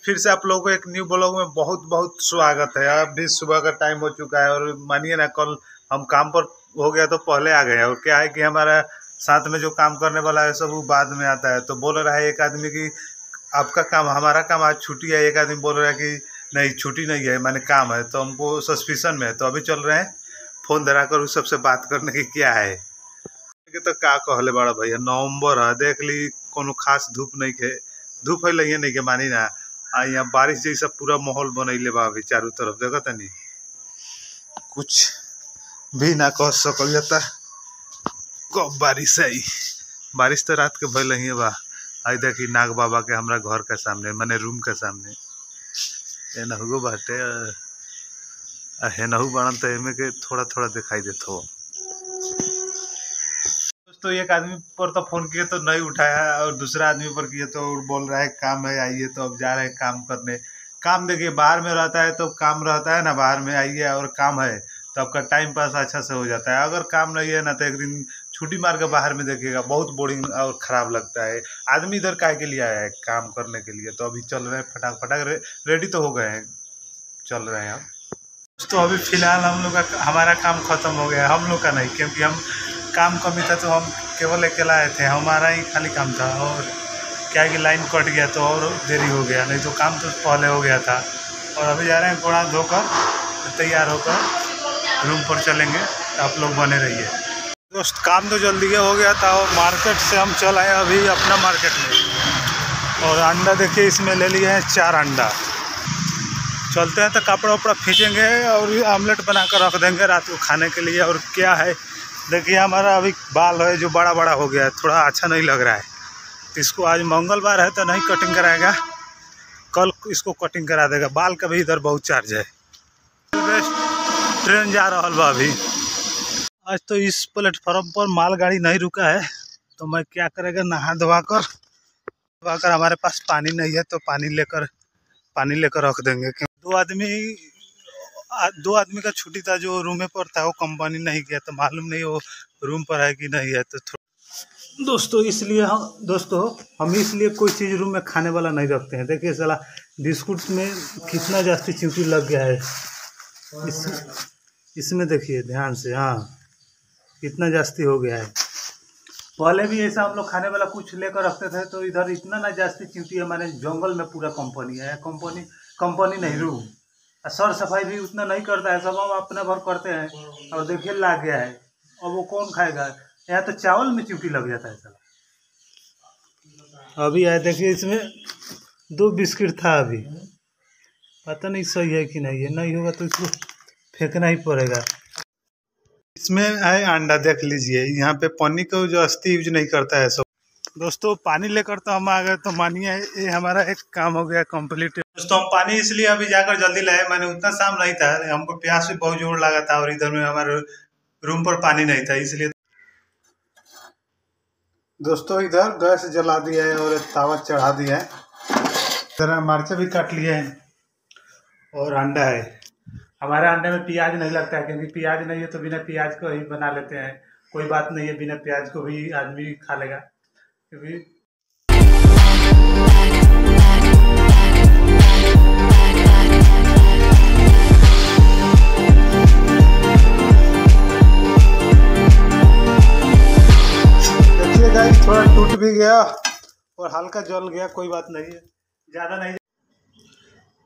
फिर से आप लोगों को एक न्यू ब्लॉग में बहुत बहुत स्वागत है। अभी सुबह का टाइम हो चुका है और मानिए ना, कल हम काम पर हो गया तो पहले आ गए। और क्या है कि हमारा साथ में जो काम करने वाला है सब वो बाद में आता है। तो बोल रहा है एक आदमी कि आपका काम, हमारा काम आज छुट्टी है। एक आदमी बोल रहा है कि नहीं छुट्टी नहीं है, मैंने काम है। तो हमको सस्पिशन में है, तो अभी चल रहे हैं फोन धरा कर उस सबसे बात करने की क्या है कि तो का कहले बड़ा भैया नवंबर है, देख ली कोनो खास धूप नहीं के, धूप है लगे नहीं के मानी ना। यहाँ बारिश जैसा पूरा माहौल बनैले बा अभी चारों तरफ, देखा तनी कुछ भी ना कह सकल जाता कब बारिश आई। बारिश तो रात के भइल ही बा। आई देखी नाग बाबा के हमरा घर के सामने, माने रूम के सामने एनहु बाटे, हेनहु बनल तो एमे के थोड़ा थोड़ा दिखाई देता हो। तो एक आदमी पर तो फोन किए तो नहीं उठाया, और दूसरा आदमी पर किए तो बोल रहा है काम है आइए। तो अब जा रहे हैं काम करने। काम देखिए बाहर में रहता है तो काम रहता है ना, बाहर में आइए और काम है तो आपका टाइम पास अच्छा से हो जाता है। अगर काम नहीं है ना तो एक दिन छुट्टी मार के बाहर में देखिएगा, बहुत बोरिंग और ख़राब लगता है। आदमी इधर काहे के लिए आया है, काम करने के लिए। तो अभी चल रहे हैं फटाक फटाक, रेडी तो हो गए हैं, चल रहे हैं हम। तो अभी फ़िलहाल हम लोग का हमारा काम ख़त्म हो गया, हम लोग का नहीं, क्योंकि हम काम कमी था तो हम केवल अकेला आए थे, हमारा ही खाली काम था। और क्या है कि लाइन कट गया तो और देरी हो गया, नहीं तो काम तो पहले हो गया था। और अभी जा रहे हैं घोड़ा धोकर तैयार होकर रूम पर चलेंगे, तो आप लोग बने रहिए। दोस्त काम तो जल्दी हो गया था और मार्केट से हम चल आए अभी अपना मार्केट में। और अंडा देखिए इसमें ले लिए हैं 4 अंडा। चलते हैं तो कपड़ा वपड़ा खींचेंगे और आमलेट बना कर रख देंगे रात को खाने के लिए। और क्या है देखिए हमारा अभी बाल है जो बड़ा बड़ा हो गया है, थोड़ा अच्छा नहीं लग रहा है। इसको आज मंगलवार है तो नहीं कटिंग कराएगा, कल इसको कटिंग करा देगा। बाल का भी इधर बहुत चार्ज है। ट्रेन जा रहा बा अभी। आज तो इस प्लेटफॉर्म पर मालगाड़ी नहीं रुका है, तो मैं क्या करेगा नहा धोवा कर हमारे पास पानी नहीं है तो पानी लेकर रख देंगे। दो आदमी का छुट्टी था, जो रूम में पर था वो कंपनी नहीं गया, तो मालूम नहीं वो रूम पर है कि नहीं है। तो दोस्तों हम इसलिए कोई चीज़ रूम में खाने वाला नहीं रखते हैं। देखिए साला बिस्कुट में कितना जास्ती चींटी लग गया है इसमें देखिए ध्यान से, हाँ कितना जास्ती हो गया है। पहले भी ऐसा हम लोग खाने वाला कुछ लेकर रखते थे तो इधर इतना ना जास्ती चींटी है, माने जंगल में पूरा कंपनी है। कंपनी नहीं रूम, सर सफाई भी उतना नहीं करता है, सब हम अपना भर करते हैं। और देखिए लग गया है, और वो कौन खाएगा। यहाँ तो चावल में चींटी लग जाता है साला। अभी आए देखिए इसमें 2 बिस्किट था, अभी पता नहीं सही है कि नहीं है, नहीं होगा तो इसको फेंकना ही पड़ेगा। इसमें है अंडा, देख लीजिए यहाँ पे पानी को जो अस्थि यूज नहीं करता है सब। दोस्तों पानी लेकर तो हम आ गए, तो मानिए ये हमारा एक काम हो गया कंप्लीट। दोस्तों हम पानी इसलिए अभी जाकर जल्दी लाए, मैंने उतना शाम नहीं था, हमको प्यास भी बहुत जोर लगा था और इधर में हमारे रूम पर पानी नहीं था, इसलिए। दोस्तों इधर गैस जला दिया है और तावा चढ़ा दिया है। इधर मिर्चा भी काट लिए हैं और अंडा है। हमारे अंडे में प्याज नहीं लगता है, क्योंकि प्याज नहीं है तो बिना प्याज को ही बना लेते हैं। कोई बात नहीं है, बिना प्याज को भी आदमी खा लेगा, क्योंकि देखिए गाइस थोड़ा टूट भी गया और हल्का जल गया, कोई बात नहीं है, ज़्यादा नहीं।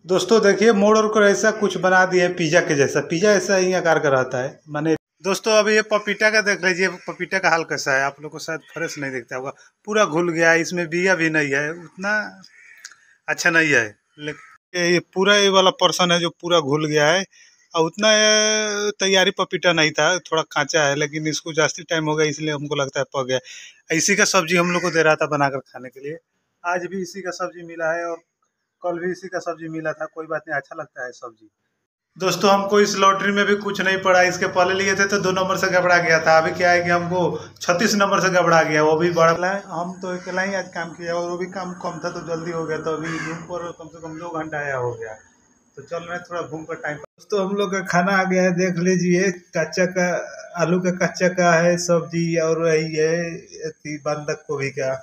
दोस्तों देखिए मोड़ कर ऐसा कुछ बना दिया है पिज़्ज़ा के जैसा। पिज़्ज़ा ऐसा ही आकार का रहता है, माने। दोस्तों अभी ये पपीता का देख लीजिए, पपीता का हाल कैसा है। आप लोग को शायद फ्रेश नहीं दिखता होगा, पूरा घुल गया है, इसमें बिया भी नहीं है, उतना अच्छा नहीं है। लेकिन ये पूरा ये वाला पर्सन है जो पूरा घुल गया है, और उतना तैयारी पपीता नहीं था, थोड़ा कांचा है, लेकिन इसको जास्ती टाइम हो गया इसलिए हमको लगता है पक गया। इसी का सब्जी हम लोग को दे रहा था बनाकर खाने के लिए। आज भी इसी का सब्जी मिला है और कल भी इसी का सब्जी मिला था। कोई बात नहीं, अच्छा लगता है सब्जी। दोस्तों हमको इस लॉटरी में भी कुछ नहीं पड़ा। इसके पहले लिए थे तो 2 नंबर से घबरा गया था, अभी क्या है कि हमको 36 नंबर से घबरा गया, वो भी बड़ा। हम तो अकेला ही आज काम किया और वो भी काम कम था तो जल्दी हो गया। तो अभी रूम पर कम से कम 2 घंटा आया हो गया, तो चल रहे थोड़ा घूम कर टाइम। दोस्तों हम लोग का खाना आ गया है, देख लीजिए कच्चा का आलू का कच्चा का है सब्जी, और वही है बंधक गोभी का।